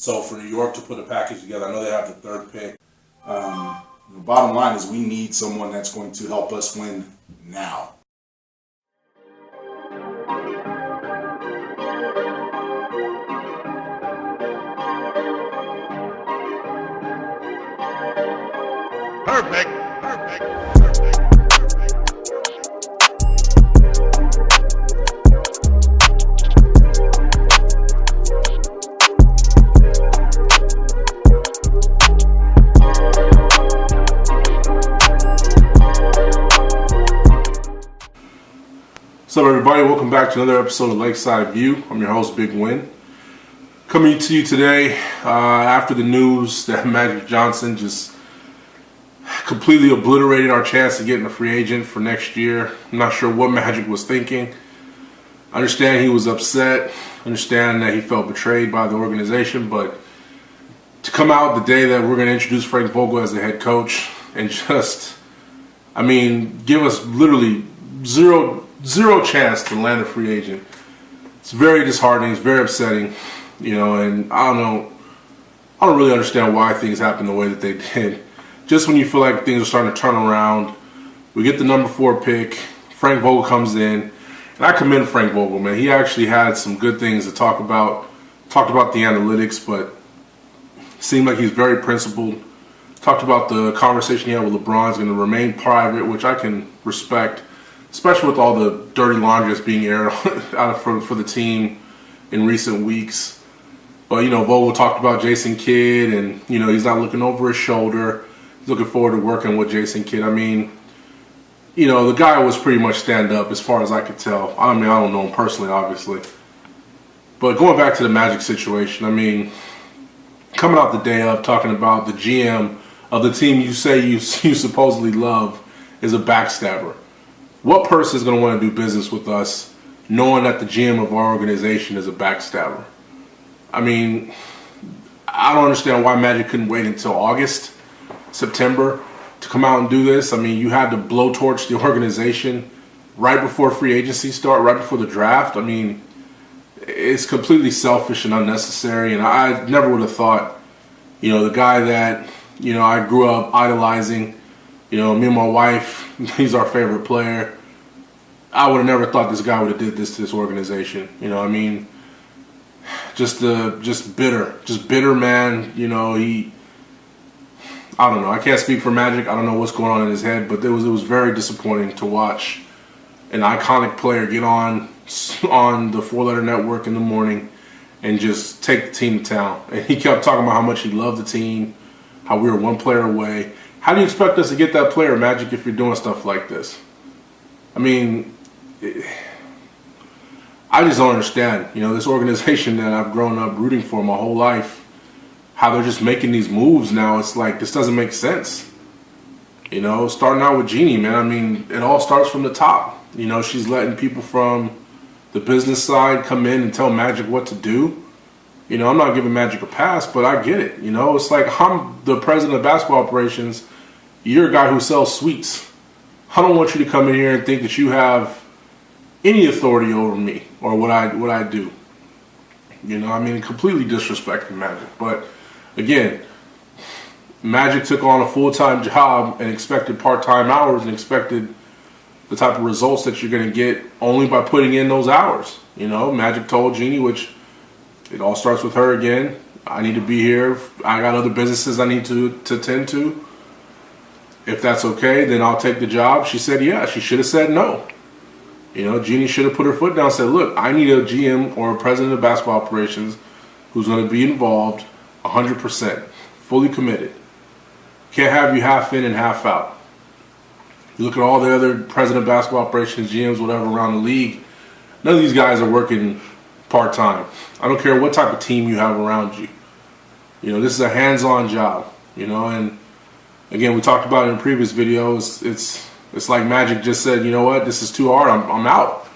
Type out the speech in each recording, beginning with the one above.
So for New York to put a package together, I know they have the third pick. The bottom line is we need someone that's going to help us win now. Perfect. Perfect. What's up, everybody? Welcome back to another episode of Lakeside View. I'm your host, Big Win. Coming to you today after the news that Magic Johnson just completely obliterated our chance of getting a free agent for next year. I'm not sure what Magic was thinking. I understand he was upset. I understand that he felt betrayed by the organization, but to come out the day that we're going to introduce Frank Vogel as the head coach and just, give us literally zero chance to land a free agent. It's very disheartening. It's very upsetting, and I don't really understand why things happened the way that they did. Just when you feel like things are starting to turn around, we get the number 4 pick. Frank Vogel comes in, and I commend Frank Vogel, man. He actually had some good things to talk about. Talked about the analytics, but seemed like he's very principled. Talked about the conversation he had with LeBron is going to remain private, which I can respect, especially with all the dirty laundry that's being aired out for the team in recent weeks. But, Vogel talked about Jason Kidd, and, he's not looking over his shoulder. He's looking forward to working with Jason Kidd. The guy was pretty much stand up as far as I could tell. I don't know him personally, obviously. But going back to the Magic situation, coming out the day of talking about the GM of the team you say you supposedly love is a backstabber. What person is going to want to do business with us knowing that the GM of our organization is a backstabber? I don't understand why Magic couldn't wait until August, September to come out and do this. You had to blowtorch the organization right before free agency start, right before the draft. It's completely selfish and unnecessary, and I never would have thought, the guy that, I grew up idolizing, me and my wife, he's our favorite player. I would have never thought this guy would have did this to this organization. Just bitter, man. I don't know. I can't speak for Magic. I don't know what's going on in his head, but it was very disappointing to watch an iconic player get on the 4-letter network in the morning and just take the team to town. And he kept talking about how much he loved the team, how we were one player away. How do you expect us to get that player, Magic, if you're doing stuff like this? I just don't understand. This organization that I've grown up rooting for my whole life, how they're just making these moves now. It's like, this doesn't make sense. Starting out with Jeannie, man. It all starts from the top. She's letting people from the business side come in and tell Magic what to do. I'm not giving Magic a pass, but I get it. It's like, I'm the president of basketball operations. You're a guy who sells sweets. I don't want you to come in here and think that you have any authority over me or what I do. Completely disrespecting Magic. But again, Magic took on a full-time job and expected part-time hours and expected the type of results that you're going to get only by putting in those hours. Magic told Jeannie, which it all starts with her again, I need to be here. I got other businesses I need to tend to. If that's okay, then I'll take the job. She said, yeah. She should have said no. Jeannie should have put her foot down and said, look, I need a GM or a president of basketball operations who's going to be involved 100%, fully committed. Can't have you half in and half out. You look at all the other president of basketball operations, GMs, whatever, around the league, none of these guys are working part-time. I don't care what type of team you have around you. This is a hands-on job, and again, we talked about it in previous videos. It's like Magic just said, you know what, this is too hard, I'm out.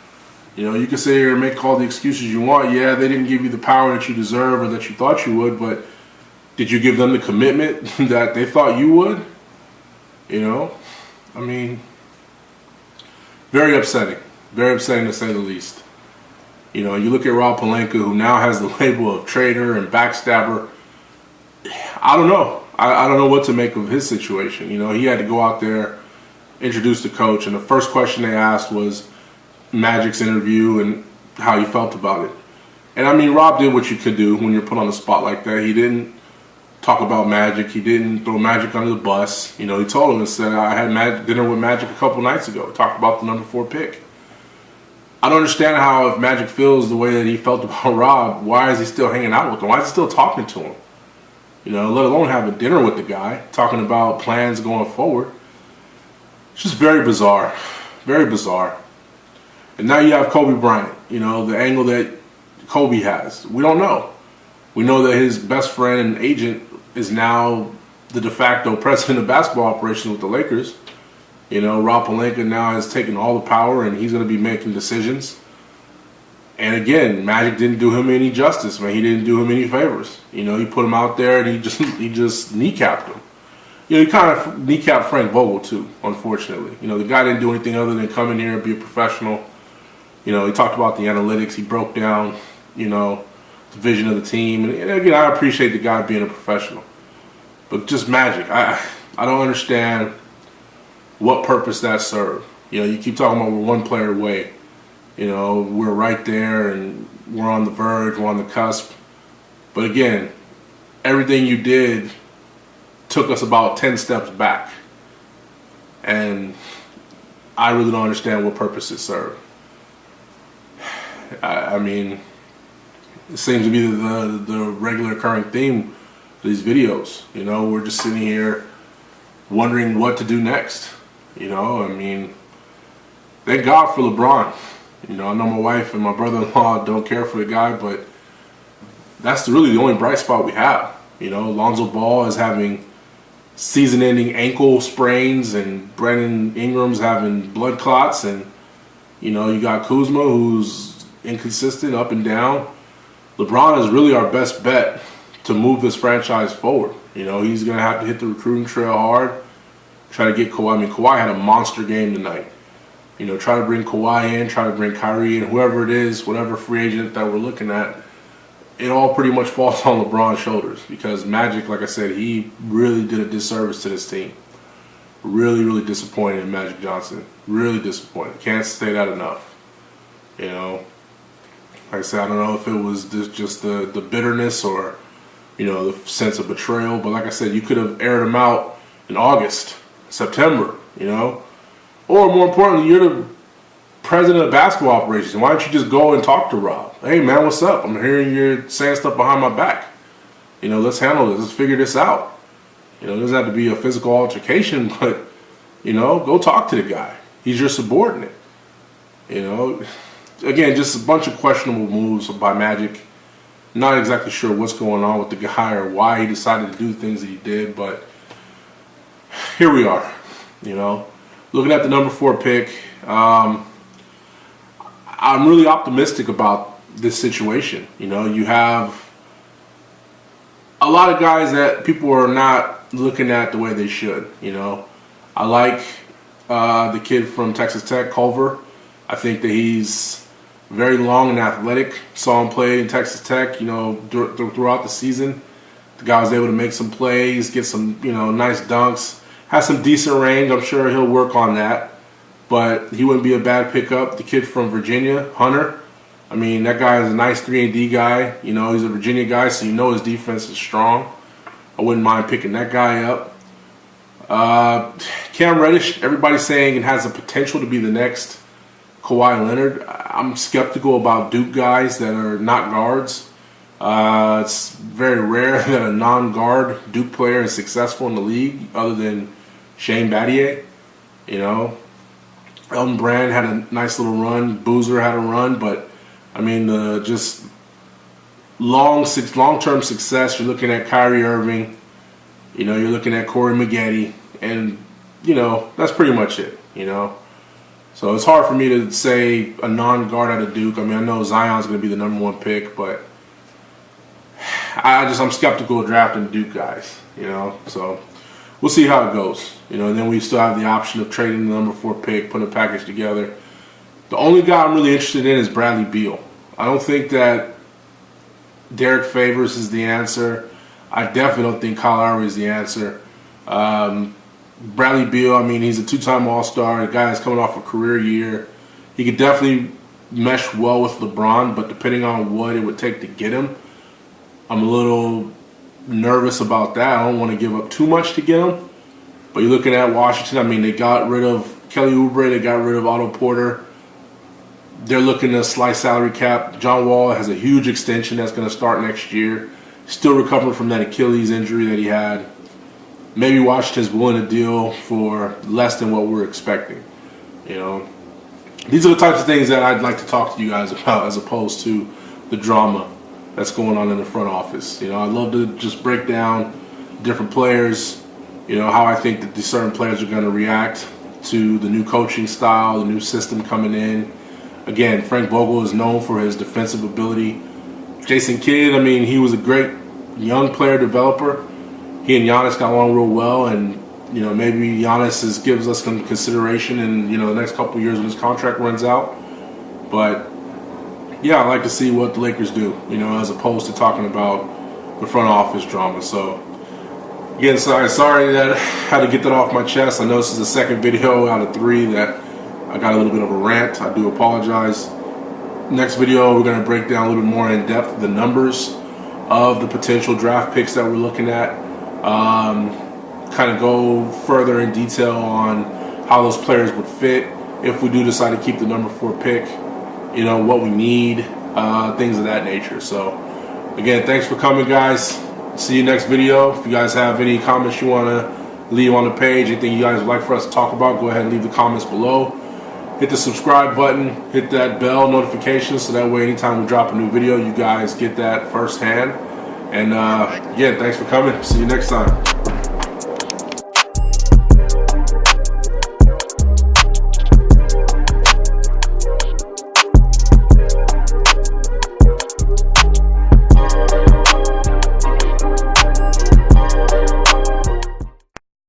You can sit here and make all the excuses you want. Yeah, they didn't give you the power that you deserve or that you thought you would, but did you give them the commitment that they thought you would? Very upsetting to say the least. You look at Rob Pelinka, who now has the label of traitor and backstabber. I don't know. I don't know what to make of his situation. You know, he had to go out there, introduce the coach, and the first question they asked was Magic's interview and how he felt about it. And I mean, Rob did what you could do when you're put on the spot like that. He didn't talk about Magic. He didn't throw Magic under the bus. You know, he told him and said, I had dinner with Magic a couple nights ago. Talked about the number 4 pick. I don't understand how, if Magic feels the way that he felt about Rob, why is he still hanging out with him? Why is he still talking to him? You know, let alone have a dinner with the guy, talking about plans going forward. It's just very bizarre. Very bizarre. And now you have Kobe Bryant, you know, the angle that Kobe has. We don't know. We know that his best friend and agent is now the de facto president of basketball operations with the Lakers. You know, Rob Pelinka now has taken all the power and he's going to be making decisions. And again, Magic didn't do him any justice, man. He didn't do him any favors. You know, he put him out there and he just kneecapped him. You know, he kind of kneecapped Frank Vogel too, unfortunately. You know, the guy didn't do anything other than come in here and be a professional. You know, he talked about the analytics. He broke down, you know, the vision of the team. And again, I appreciate the guy being a professional. But just Magic, I don't understand what purpose that served. You know, you keep talking about we're one player away. You know, we're right there and we're on the verge, we're on the cusp. But again, everything you did took us about 10 steps back. And I really don't understand what purpose it served. I mean, it seems to be the regular occurring theme of these videos. You know, we're just sitting here wondering what to do next. You know, I mean, thank God for LeBron. You know, I know my wife and my brother-in-law don't care for the guy, but that's really the only bright spot we have. You know, Lonzo Ball is having season-ending ankle sprains, and Brandon Ingram's having blood clots, and you know, you got Kuzma, who's inconsistent, up and down. LeBron is really our best bet to move this franchise forward. You know, he's going to have to hit the recruiting trail hard, try to get Kawhi. I mean, Kawhi had a monster game tonight. You know, try to bring Kawhi in, try to bring Kyrie in, whoever it is, whatever free agent that we're looking at. It all pretty much falls on LeBron's shoulders because Magic, like I said, he really did a disservice to this team. Really, really disappointed in Magic Johnson. Really disappointed. Can't say that enough. You know, like I said, I don't know if it was just the bitterness or, you know, the sense of betrayal. But like I said, you could have aired him out in August, September, you know. Or more importantly, you're the president of basketball operations. Why don't you just go and talk to Rob? Hey, man, what's up? I'm hearing you're saying stuff behind my back. You know, let's handle this. Let's figure this out. You know, it doesn't have to be a physical altercation, but, you know, go talk to the guy. He's your subordinate. You know, again, just a bunch of questionable moves by Magic. Not exactly sure what's going on with the guy or why he decided to do things that he did, but here we are, you know. Looking at the number 4 pick, I'm really optimistic about this situation. You know, you have a lot of guys that people are not looking at the way they should. You know, I like the kid from Texas Tech, Culver. I think that he's very long and athletic. Saw him play in Texas Tech, you know, throughout the season. The guy was able to make some plays, get some, you know, nice dunks. Has some decent range. I'm sure he'll work on that. But he wouldn't be a bad pickup. The kid from Virginia, Hunter. I mean, that guy is a nice 3-and-D guy. You know, he's a Virginia guy, so you know his defense is strong. I wouldn't mind picking that guy up. Cam Reddish, everybody's saying it has the potential to be the next Kawhi Leonard. I'm skeptical about Duke guys that are not guards. It's very rare that a non-guard Duke player is successful in the league other than Shane Battier. You know, Elton Brand had a nice little run. Boozer had a run, but I mean, just long-term success. You're looking at Kyrie Irving. You know, you're looking at Corey Maggette, and you know that's pretty much it. You know, so it's hard for me to say a non-guard out of Duke. I mean, I know Zion's going to be the number 1 pick, but I'm skeptical of drafting Duke guys. You know, so we'll see how it goes. You know, and then we still have the option of trading the number 4 pick, putting a package together. The only guy I'm really interested in is Bradley Beal. I don't think that Derek Favors is the answer. I definitely don't think Kyle Lowry is the answer. Bradley Beal, I mean, he's a two-time All-Star. A guy that's coming off a career year. He could definitely mesh well with LeBron, but depending on what it would take to get him, I'm a little nervous about that. I don't want to give up too much to get him. But you're looking at Washington. I mean, they got rid of Kelly Oubre. They got rid of Otto Porter. They're looking to slice salary cap. John Wall has a huge extension that's going to start next year. Still recovering from that Achilles injury that he had. Maybe Washington's willing to deal for less than what we're expecting. You know, these are the types of things that I'd like to talk to you guys about, as opposed to the drama that's going on in the front office. You know, I'd love to just break down different players. You know, how I think that these certain players are going to react to the new coaching style, the new system coming in. Again, Frank Vogel is known for his defensive ability. Jason Kidd, I mean, he was a great young player developer. He and Giannis got along real well, and you know, maybe Giannis gives us some consideration in, you know, the next couple of years when his contract runs out. But yeah, I'd like to see what the Lakers do, you know, as opposed to talking about the front office drama. So again, sorry that I had to get that off my chest. I know this is the second video out of 3 that I got a little bit of a rant. I do apologize. Next video, we're going to break down a little bit more in depth the numbers of the potential draft picks that we're looking at. Kind of go further in detail on how those players would fit if we do decide to keep the number 4 pick. You know, what we need, things of that nature. So again, thanks for coming, guys. See you next video. If you guys have any comments you want to leave on the page, anything you guys would like for us to talk about, go ahead and leave the comments below. Hit the subscribe button, hit that bell notification, so that way anytime we drop a new video, you guys get that firsthand. And again, thanks for coming. See you next time.